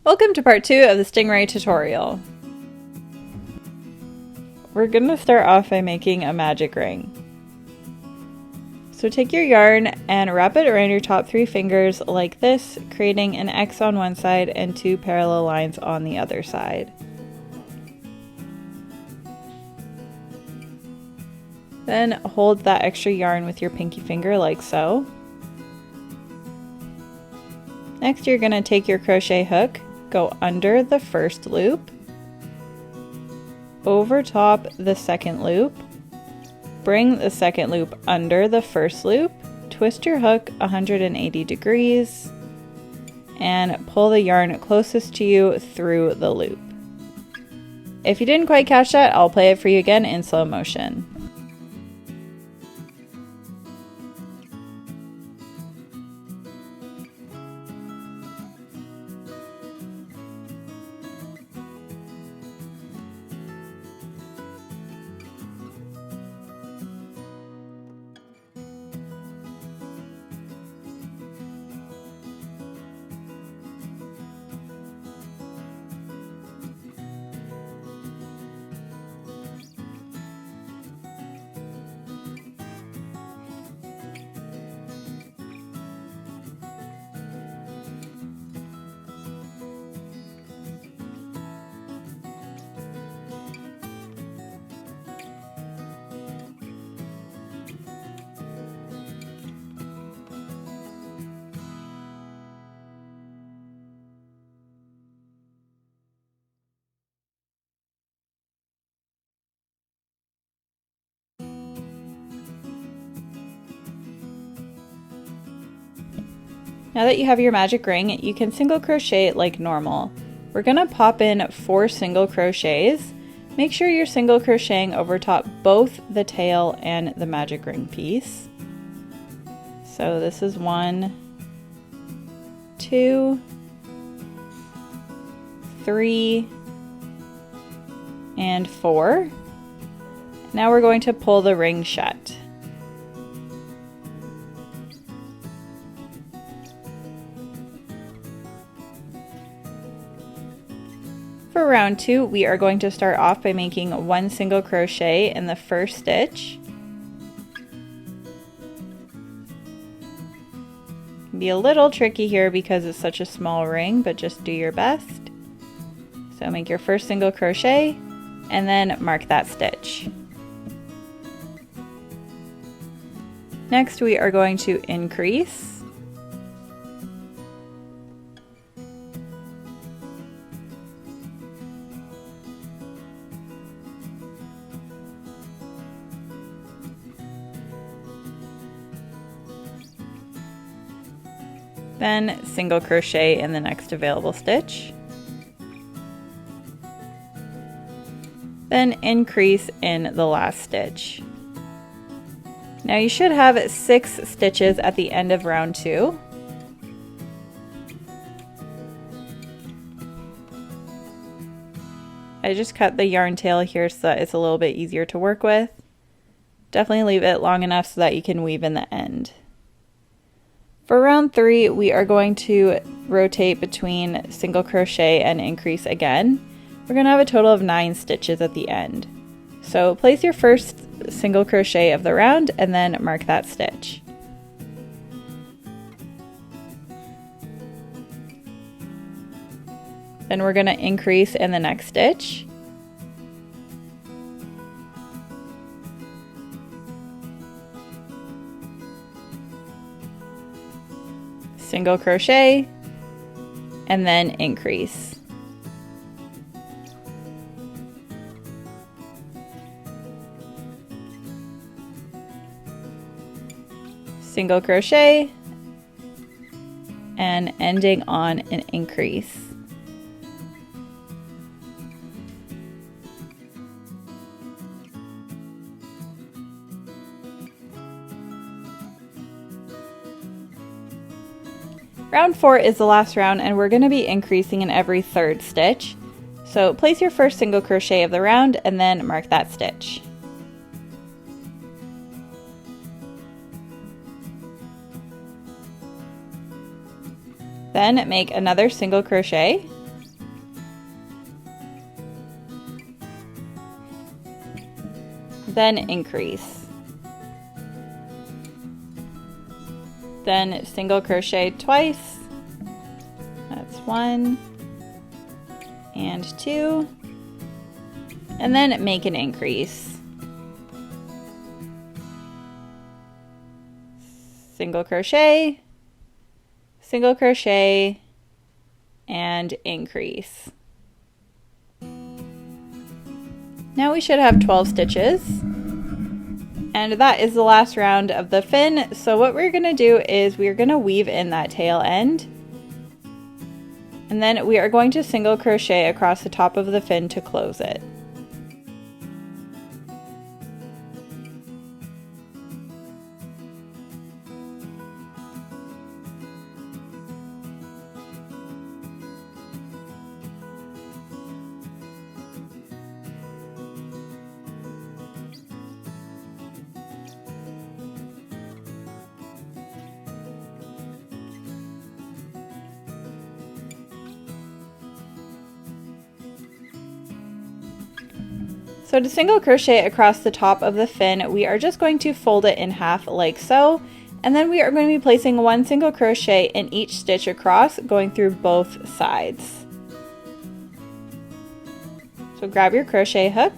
Welcome to part 2 of the Stingray tutorial. We're going to start off by making a magic ring. So take your yarn and wrap it around your top 3 fingers like this, creating an X on one side and 2 parallel lines on the other side. Then hold that extra yarn with your pinky finger like so. Next you're going to take your crochet hook, go under the first loop, over top the second loop, bring the second loop under the first loop, twist your hook 180 degrees, and pull the yarn closest to you through the loop. If you didn't quite catch that, I'll play it for you again in slow motion. Now that you have your magic ring, you can single crochet it like normal. We're gonna pop in 4 single crochets. Make sure you're single crocheting over top both the tail and the magic ring piece. So this is 1, 2, 3, and 4. Now we're going to pull the ring shut. For round 2, we are going to start off by making 1 single crochet in the first stitch. It can be a little tricky here because it's such a small ring, but just do your best. So make your first single crochet and then mark that stitch. Next we are going to increase. Then single crochet in the next available stitch. Then increase in the last stitch. Now you should have 6 stitches at the end of round 2. I just cut the yarn tail here so that it's a little bit easier to work with. Definitely leave it long enough so that you can weave in the end. For round 3, we are going to rotate between single crochet and increase again. We're going to have a total of 9 stitches at the end. So place your first single crochet of the round and then mark that stitch. Then we're going to increase in the next stitch. Single crochet, and then increase. Single crochet, and ending on an increase. Round 4 is the last round and we're going to be increasing in every 3rd stitch. So place your first single crochet of the round and then mark that stitch. Then make another single crochet then increase. Then single crochet twice. That's 1 and 2. And then make an increase. Single crochet, and increase. Now we should have 12 stitches. And that is the last round of the fin. So what we're going to do is we're going to weave in that tail end. And then we are going to single crochet across the top of the fin to close it. So to single crochet across the top of the fin, we are just going to fold it in half like so, and then we are going to be placing 1 single crochet in each stitch across, going through both sides. So grab your crochet hook,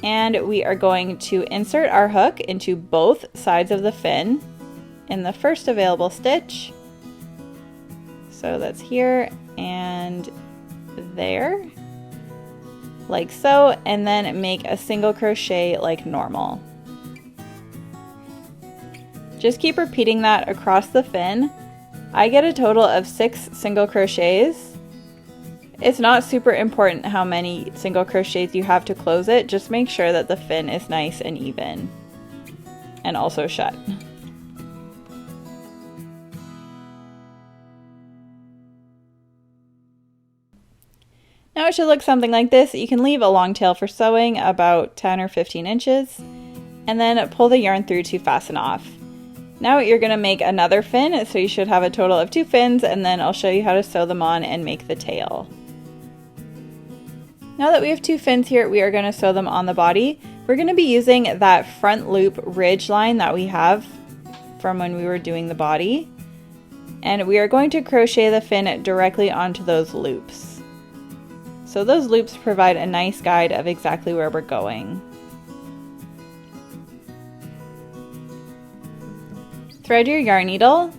and we are going to insert our hook into both sides of the fin in the first available stitch. So that's here and there, like so, and then make a single crochet like normal. Just keep repeating that across the fin. I get a total of 6 single crochets. It's not super important how many single crochets you have to close it, just make sure that the fin is nice and even and also shut. Now it should look something like this. You can leave a long tail for sewing, about 10 or 15 inches, and then pull the yarn through to fasten off. Now you're going to make another fin, so you should have a total of 2 fins, and then I'll show you how to sew them on and make the tail. Now that we have 2 fins here, we are going to sew them on the body. We're going to be using that front loop ridge line that we have from when we were doing the body, and we are going to crochet the fin directly onto those loops. So those loops provide a nice guide of exactly where we're going. Thread your yarn needle,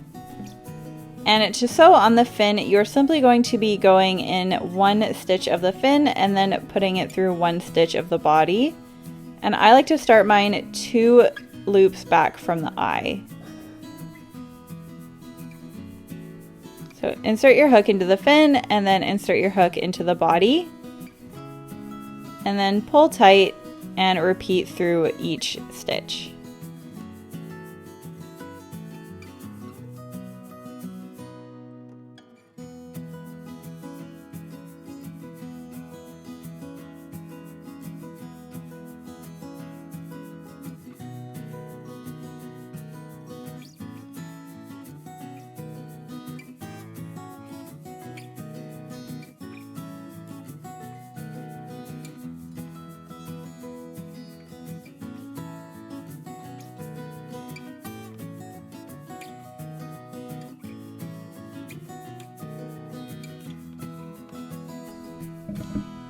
and to sew on the fin, you're simply going to be going in 1 stitch of the fin and then putting it through 1 stitch of the body. And I like to start mine 2 loops back from the eye. So insert your hook into the fin and then insert your hook into the body, and then pull tight and repeat through each stitch.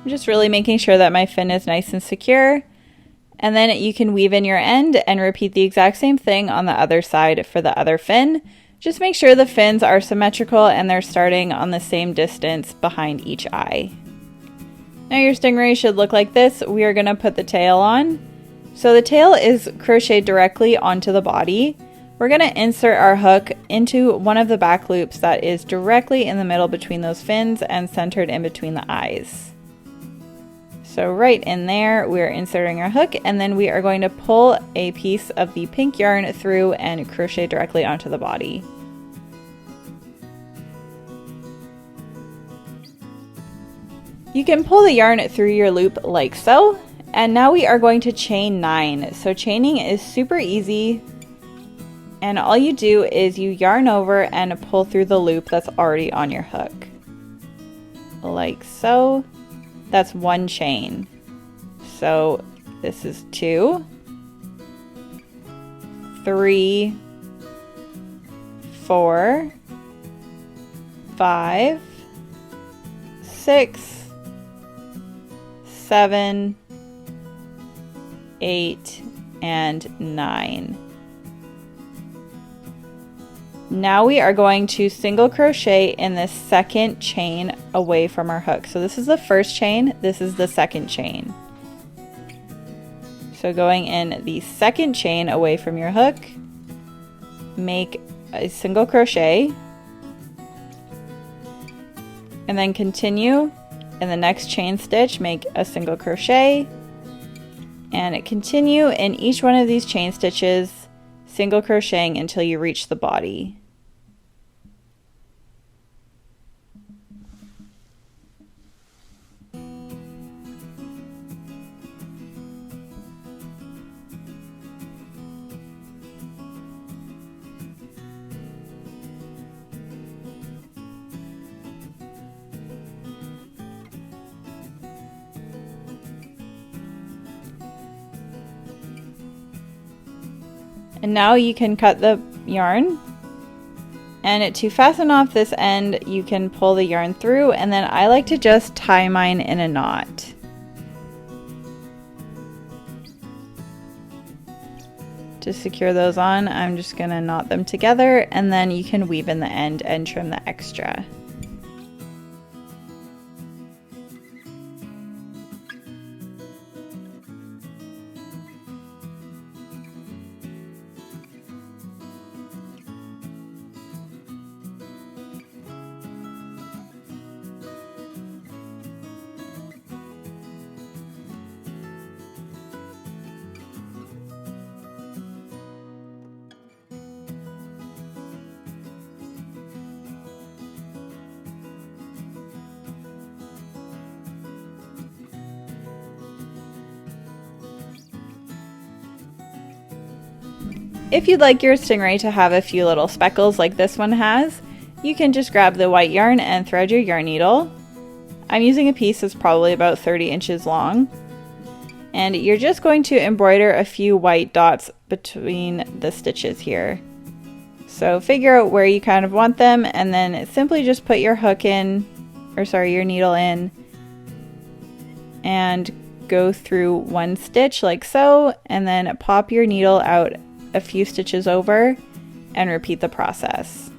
I'm just really making sure that my fin is nice and secure, and then you can weave in your end and repeat the exact same thing on the other side for the other fin. Just make sure the fins are symmetrical and they're starting on the same distance behind each eye. Now your stingray should look like this. We are going to put the tail on. So the tail is crocheted directly onto the body. We're going to insert our hook into one of the back loops that is directly in the middle between those fins and centered in between the eyes. So right in there, we're inserting our hook, and then we are going to pull a piece of the pink yarn through and crochet directly onto the body. You can pull the yarn through your loop like so, and now we are going to chain 9. So chaining is super easy, and all you do is you yarn over and pull through the loop that's already on your hook. Like so. That's 1 chain. So this is 2, 3, 4, 5, 6, 7, 8, and 9. Now we are going to single crochet in this second chain away from our hook. So this is the first chain, this is the second chain. So going in the second chain away from your hook, make a single crochet, and then continue in the next chain stitch, make a single crochet, and continue in each one of these chain stitches, single crocheting until you reach the body. And now you can cut the yarn, and to fasten off this end you can pull the yarn through, and then I like to just tie mine in a knot. To secure those on, I'm just going to knot them together, and then you can weave in the end and trim the extra. If you'd like your stingray to have a few little speckles like this one has, you can just grab the white yarn and thread your yarn needle. I'm using a piece that's probably about 30 inches long. And you're just going to embroider a few white dots between the stitches here. So figure out where you kind of want them, and then simply just put your hook in, or sorry, your needle in, and go through one stitch like so, and then pop your needle out a few stitches over and repeat the process.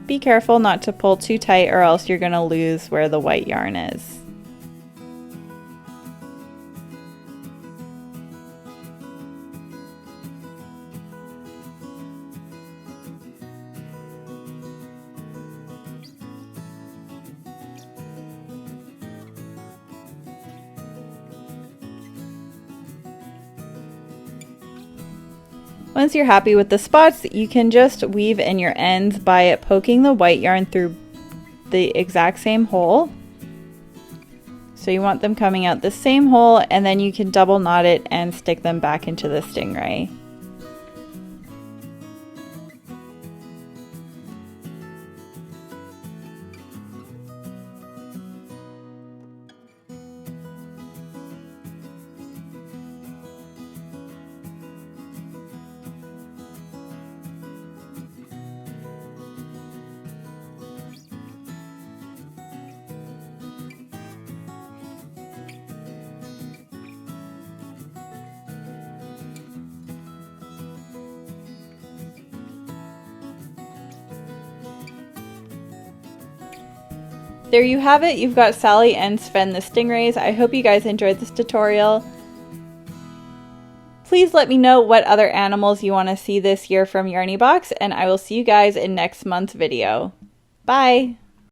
Be careful not to pull too tight, or else you're going to lose where the white yarn is. Once you're happy with the spots, you can just weave in your ends by poking the white yarn through the exact same hole. So you want them coming out the same hole, and then you can double knot it and stick them back into the stingray. There you have it. You've got Sally and Sven the Stingrays. I hope you guys enjoyed this tutorial. Please let me know what other animals you want to see this year from Yarny Box, and I will see you guys in next month's video. Bye!